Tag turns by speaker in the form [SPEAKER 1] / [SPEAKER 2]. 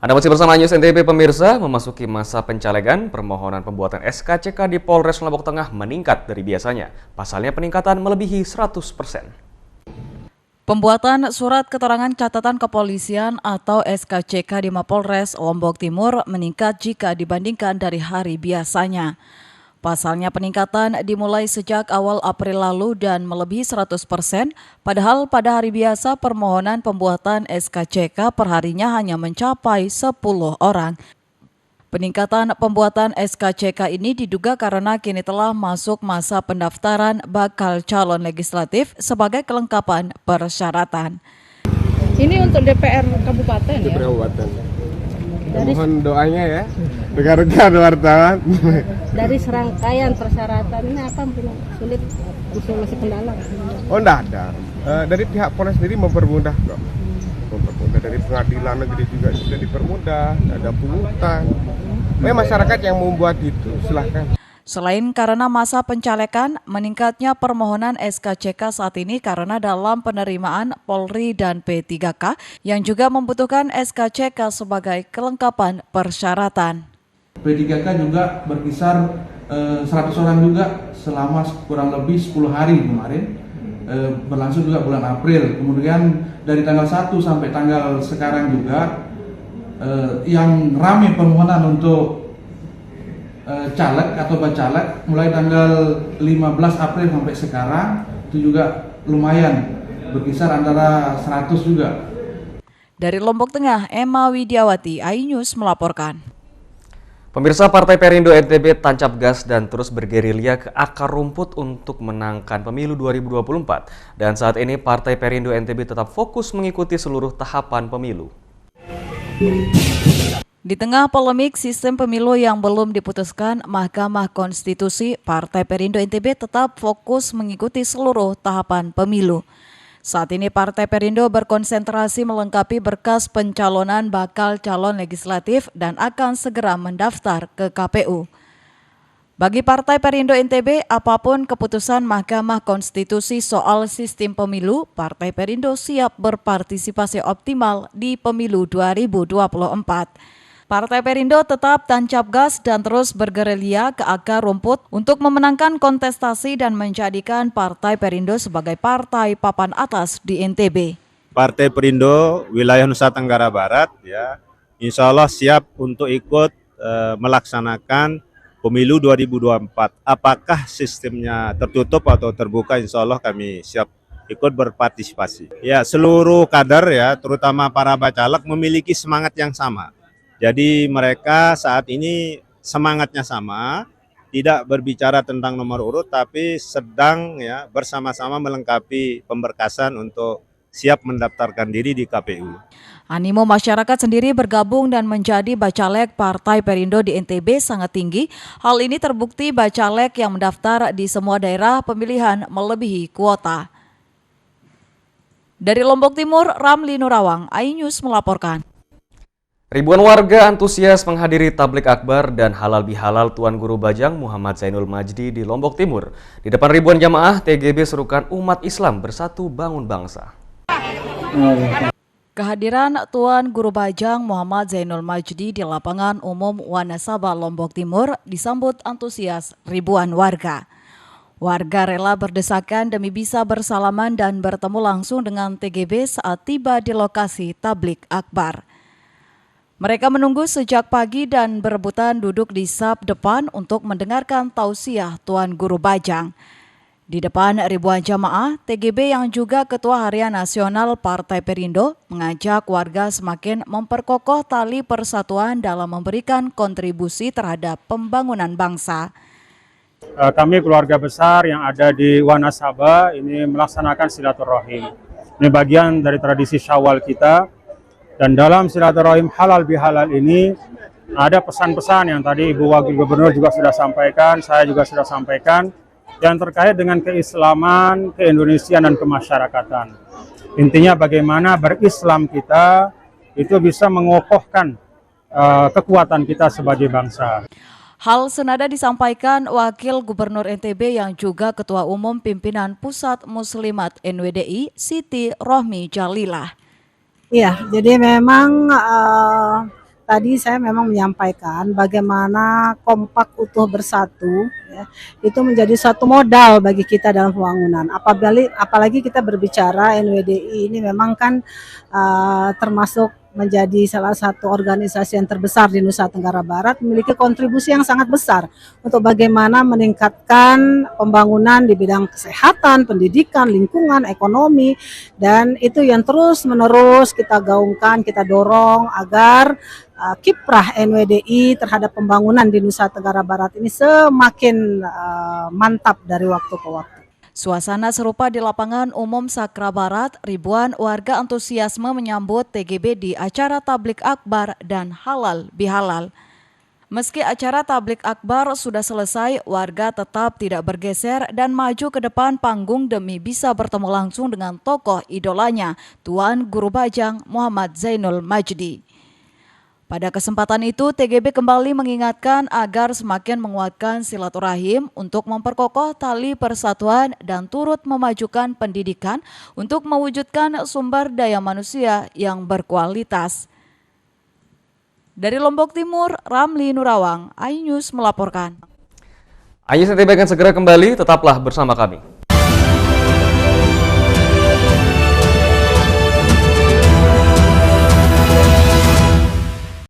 [SPEAKER 1] Anda masih bersama News NTB pemirsa, memasuki masa pencalegan, permohonan pembuatan SKCK di Polres Lombok Tengah meningkat dari biasanya. Pasalnya peningkatan melebihi 100%.
[SPEAKER 2] Pembuatan surat keterangan catatan kepolisian atau SKCK di Mapolres Lombok Timur meningkat jika dibandingkan dari hari biasanya. Pasalnya peningkatan dimulai sejak awal April lalu dan melebihi 100%, padahal pada hari biasa permohonan pembuatan SKCK perharinya hanya mencapai 10 orang. Peningkatan pembuatan SKCK ini diduga karena kini telah masuk masa pendaftaran bakal calon legislatif sebagai kelengkapan persyaratan.
[SPEAKER 3] Ini untuk DPR Kabupaten ya?
[SPEAKER 4] Kabupaten. Mohon doanya ya, rekan-rekan wartawan.
[SPEAKER 3] Dari serangkaian persyaratannya apa sulit, masih kendala?
[SPEAKER 4] Oh enggak ada, dari pihak Polres sendiri mempermudah kok. Mempermudah, dari pengadilan negeri juga sudah dipermudah, ada pungutan. Masyarakat yang membuat itu silahkan.
[SPEAKER 2] Selain karena masa pencalekan, meningkatnya permohonan SKCK saat ini karena dalam penerimaan Polri dan P3K yang juga membutuhkan SKCK sebagai kelengkapan persyaratan.
[SPEAKER 5] P3K juga berkisar 100 orang juga selama kurang lebih 10 hari kemarin, berlangsung juga bulan April. Kemudian dari tanggal 1 sampai tanggal sekarang juga yang ramai permohonan untuk caleg atau bacalek mulai tanggal 15 April sampai sekarang itu juga lumayan, berkisar antara 100 juga.
[SPEAKER 2] Dari Lombok Tengah, Emma Widiawati, iNews melaporkan.
[SPEAKER 1] Pemirsa, Partai Perindo NTB tancap gas dan terus bergerilya ke akar rumput untuk menangkan pemilu 2024. Dan saat ini Partai Perindo NTB tetap fokus mengikuti seluruh tahapan pemilu.
[SPEAKER 2] Di tengah polemik sistem pemilu yang belum diputuskan Mahkamah Konstitusi, Partai Perindo NTB tetap fokus mengikuti seluruh tahapan pemilu. Saat ini Partai Perindo berkonsentrasi melengkapi berkas pencalonan bakal calon legislatif dan akan segera mendaftar ke KPU. Bagi Partai Perindo NTB, apapun keputusan Mahkamah Konstitusi soal sistem pemilu, Partai Perindo siap berpartisipasi optimal di pemilu 2024. Partai Perindo tetap tancap gas dan terus bergerilya ke akar rumput untuk memenangkan kontestasi dan menjadikan Partai Perindo sebagai partai papan atas di NTB.
[SPEAKER 6] Partai Perindo wilayah Nusa Tenggara Barat ya, insya Allah siap untuk ikut melaksanakan pemilu 2024. Apakah sistemnya tertutup atau terbuka, insya Allah kami siap ikut berpartisipasi. Ya, seluruh kader ya, terutama para bacalek memiliki semangat yang sama. Jadi mereka saat ini semangatnya sama, tidak berbicara tentang nomor urut, tapi sedang ya bersama-sama melengkapi pemberkasan untuk siap mendaftarkan diri di KPU.
[SPEAKER 2] Animo masyarakat sendiri bergabung dan menjadi bacalek Partai Perindo di NTB sangat tinggi. Hal ini terbukti bacalek yang mendaftar di semua daerah pemilihan melebihi kuota. Dari Lombok Timur, Ramli Nurawang, iNews melaporkan.
[SPEAKER 1] Ribuan warga antusias menghadiri tablik akbar dan halal bihalal Tuan Guru Bajang Muhammad Zainul Majdi di Lombok Timur. Di depan ribuan jamaah, TGB serukan umat Islam bersatu bangun bangsa.
[SPEAKER 2] Kehadiran Tuan Guru Bajang Muhammad Zainul Majdi di lapangan umum Wanasaba Lombok Timur disambut antusias ribuan warga. Warga rela berdesakan demi bisa bersalaman dan bertemu langsung dengan TGB saat tiba di lokasi tablik akbar. Mereka menunggu sejak pagi dan berebutan duduk di saf depan untuk mendengarkan tausiah Tuan Guru Bajang. Di depan ribuan jamaah, TGB yang juga Ketua Harian Nasional Partai Perindo mengajak warga semakin memperkokoh tali persatuan dalam memberikan kontribusi terhadap pembangunan bangsa.
[SPEAKER 7] Kami keluarga besar yang ada di Wanasaba ini melaksanakan silaturahim. Ini bagian dari tradisi Syawal kita. Dan dalam silaturahim halal bihalal ini ada pesan-pesan yang tadi Ibu Wakil Gubernur juga sudah sampaikan, saya juga sudah sampaikan, yang terkait dengan keislaman, keindonesiaan, dan kemasyarakatan. Intinya bagaimana berislam kita itu bisa mengokohkan kekuatan kita sebagai bangsa.
[SPEAKER 2] Hal senada disampaikan Wakil Gubernur NTB yang juga Ketua Umum Pimpinan Pusat Muslimat NWDI, Siti Rohmi Jalilah.
[SPEAKER 8] Iya, jadi memang tadi saya memang menyampaikan bagaimana kompak utuh bersatu ya, itu menjadi suatu modal bagi kita dalam pembangunan. Apalagi kita berbicara NWDI ini memang kan termasuk menjadi salah satu organisasi yang terbesar di Nusa Tenggara Barat, memiliki kontribusi yang sangat besar untuk bagaimana meningkatkan pembangunan di bidang kesehatan, pendidikan, lingkungan, ekonomi, dan itu yang terus-menerus kita gaungkan, kita dorong agar kiprah NWDI terhadap pembangunan di Nusa Tenggara Barat ini semakin mantap dari waktu ke waktu.
[SPEAKER 2] Suasana serupa di lapangan umum Sakra Barat, ribuan warga antusiasme menyambut TGB di acara tablik akbar dan halal bihalal. Meski acara tablik akbar sudah selesai, warga tetap tidak bergeser dan maju ke depan panggung demi bisa bertemu langsung dengan tokoh idolanya, Tuan Guru Bajang Muhammad Zainul Majdi. Pada kesempatan itu, TGB kembali mengingatkan agar semakin menguatkan silaturahim untuk memperkokoh tali persatuan dan turut memajukan pendidikan untuk mewujudkan sumber daya manusia yang berkualitas. Dari Lombok Timur, Ramli Nurawang, iNews melaporkan.
[SPEAKER 1] iNews NTB akan segera kembali, tetaplah bersama kami.